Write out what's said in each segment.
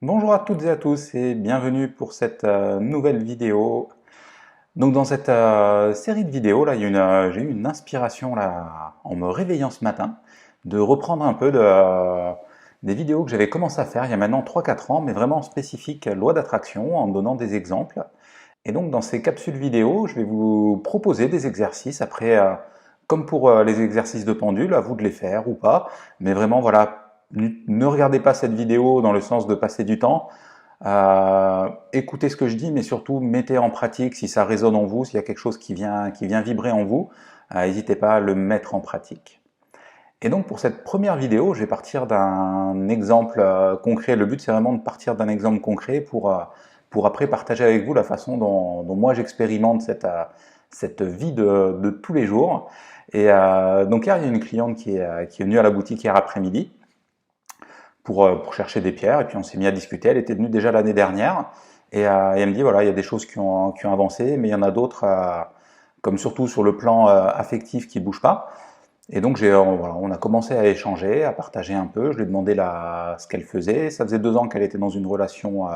Bonjour à toutes et à tous et bienvenue pour cette nouvelle vidéo. Donc dans cette série de vidéos là, j'ai eu une inspiration là en me réveillant ce matin de reprendre un peu des vidéos que j'avais commencé à faire il y a maintenant 3-4 ans, mais vraiment spécifiques loi d'attraction en donnant des exemples. Et donc dans ces capsules vidéo, je vais vous proposer des exercices après, comme pour les exercices de pendule, à vous de les faire ou pas, mais vraiment voilà, ne regardez pas cette vidéo dans le sens de passer du temps. Écoutez ce que je dis, mais surtout mettez en pratique si ça résonne en vous, s'il y a quelque chose qui vient vibrer en vous, n'hésitez pas à le mettre en pratique. Et donc pour cette première vidéo, je vais partir d'un exemple concret. Le but c'est vraiment de partir d'un exemple concret pour après partager avec vous la façon dont moi j'expérimente cette vie de tous les jours. Et donc hier, il y a une cliente qui est venue à la boutique hier après-midi pour chercher des pierres, et puis on s'est mis à discuter. Elle était venue déjà l'année dernière, et elle me dit, voilà, il y a des choses qui ont avancé, mais il y en a d'autres, comme surtout sur le plan affectif, qui ne bougent pas. Et donc voilà, on a commencé à échanger, à partager un peu. Je lui ai demandé ce qu'elle faisait. Ça faisait 2 ans qu'elle était dans une relation,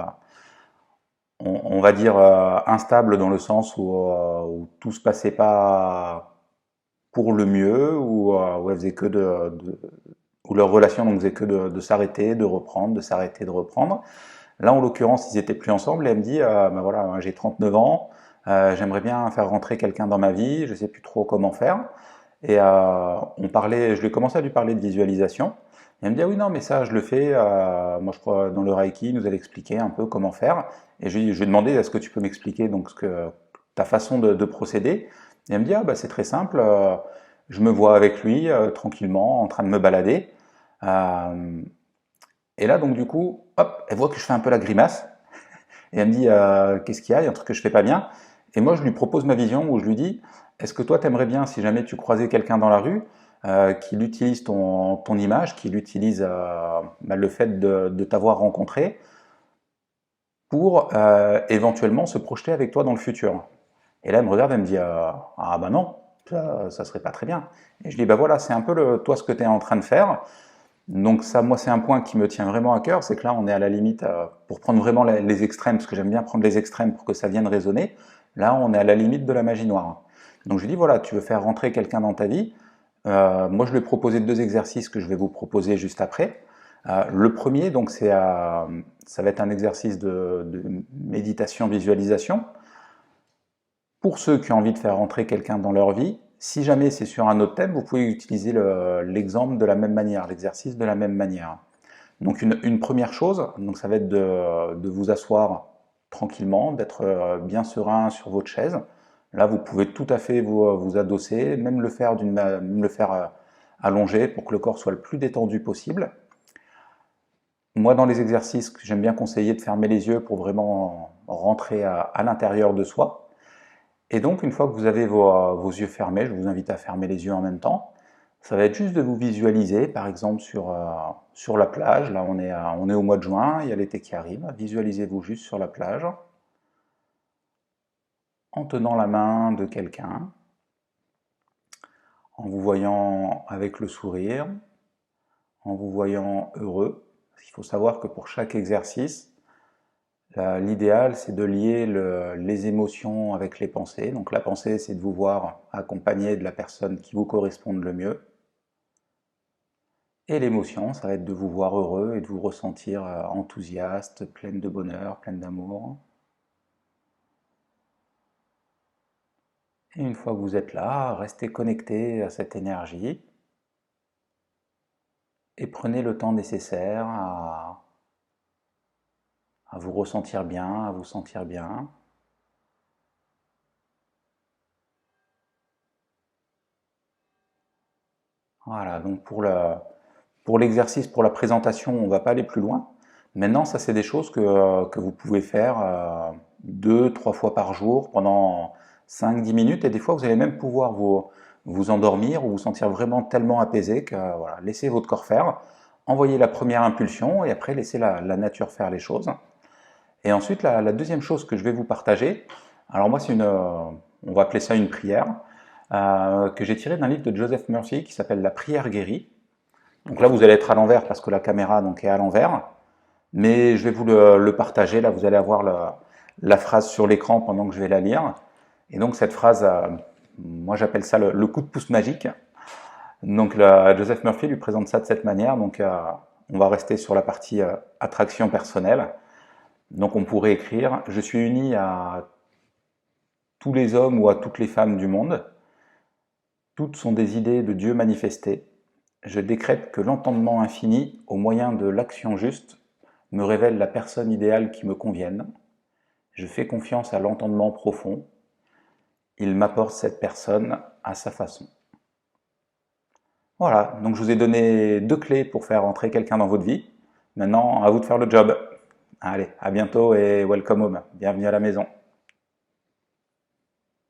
on va dire, instable, dans le sens où tout se passait pas pour le mieux, où elle faisait que où leur relation ne faisait que de s'arrêter, de reprendre, de s'arrêter, de reprendre. Là, en l'occurrence, ils étaient plus ensemble, et elle me dit, ben voilà, j'ai 39 ans, j'aimerais bien faire rentrer quelqu'un dans ma vie, je sais plus trop comment faire. Et je lui ai commencé à lui parler de visualisation. Et elle me dit, ah oui, non, mais ça, je le fais, moi je crois, dans le Reiki, il nous allait expliquer un peu comment faire. Et je lui ai demandé, est-ce que tu peux m'expliquer donc ta façon de procéder? Et elle me dit, ah bah c'est très simple, je me vois avec lui, tranquillement, en train de me balader. Euh, et là, donc du coup, hop, elle voit que je fais un peu la grimace. Et elle me dit, qu'est-ce qu'il y a? Il y a un truc que je fais pas bien. Et moi, je lui propose ma vision où je lui dis, est-ce que toi, t'aimerais bien, si jamais tu croisais quelqu'un dans la rue, qu'il utilise ton image, qu'il utilise bah, le fait de t'avoir rencontré pour éventuellement se projeter avec toi dans le futur? Et là, elle me regarde, elle me dit, ah bah non, ça serait pas très bien. Et je dis, bah voilà, c'est un peu toi ce que tu es en train de faire. Donc ça, moi, c'est un point qui me tient vraiment à cœur, c'est que là, on est à la limite, pour prendre vraiment les extrêmes, parce que j'aime bien prendre les extrêmes pour que ça vienne résonner, là, on est à la limite de la magie noire. Donc je lui dis, voilà, tu veux faire rentrer quelqu'un dans ta vie, moi, je lui ai proposé 2 exercices que je vais vous proposer juste après. Le premier, donc, ça va être un exercice de méditation, visualisation. Pour ceux qui ont envie de faire rentrer quelqu'un dans leur vie, si jamais c'est sur un autre thème, vous pouvez utiliser l'exemple de la même manière, l'exercice de la même manière. Donc une première chose, donc ça va être de vous asseoir tranquillement, d'être bien serein sur votre chaise. Là, vous pouvez tout à fait vous adosser, même le faire allongé pour que le corps soit le plus détendu possible. Moi, dans les exercices, j'aime bien conseiller de fermer les yeux pour vraiment rentrer à l'intérieur de soi. Et donc, une fois que vous avez vos yeux fermés, je vous invite à fermer les yeux en même temps. Ça va être juste de vous visualiser, par exemple sur la plage. Là, on est au mois de juin, il y a l'été qui arrive. Visualisez-vous juste sur la plage, en tenant la main de quelqu'un, en vous voyant avec le sourire, en vous voyant heureux. Parce qu'il faut savoir que pour chaque exercice, l'idéal, c'est de lier les émotions avec les pensées. Donc la pensée, c'est de vous voir accompagné de la personne qui vous corresponde le mieux. Et l'émotion, ça va être de vous voir heureux et de vous ressentir enthousiaste, pleine de bonheur, pleine d'amour. Et une fois que vous êtes là, restez connecté à cette énergie et prenez le temps nécessaire à vous ressentir bien, à vous sentir bien. Voilà, donc pour l'exercice, pour la présentation, on ne va pas aller plus loin. Maintenant, ça c'est des choses que vous pouvez faire 2, 3 fois par jour pendant 5, 10 minutes, et des fois vous allez même pouvoir vous endormir ou vous sentir vraiment tellement apaisé que voilà, laissez votre corps faire, envoyez la première impulsion et après laissez la nature faire les choses. Et ensuite, la deuxième chose que je vais vous partager, alors moi on va appeler ça une prière, que j'ai tirée d'un livre de Joseph Murphy qui s'appelle La prière guérie. Donc là, vous allez être à l'envers parce que la caméra donc, est à l'envers. mais je vais vous le partager. Là, vous allez avoir la phrase sur l'écran pendant que je vais la lire. Et donc cette phrase, moi j'appelle ça le coup de pouce magique. Donc Joseph Murphy lui présente ça de cette manière. Donc on va rester sur la partie attraction personnelle. Donc on pourrait écrire: je suis uni à tous les hommes ou à toutes les femmes du monde. Toutes sont des idées de Dieu manifestées. Je décrète que l'entendement infini, au moyen de l'action juste, me révèle la personne idéale qui me convienne. Je fais confiance à l'entendement profond. Il m'apporte cette personne à sa façon. Voilà, donc je vous ai donné 2 clés pour faire entrer quelqu'un dans votre vie. Maintenant, à vous de faire le job. Allez, à bientôt et welcome home. Bienvenue à la maison.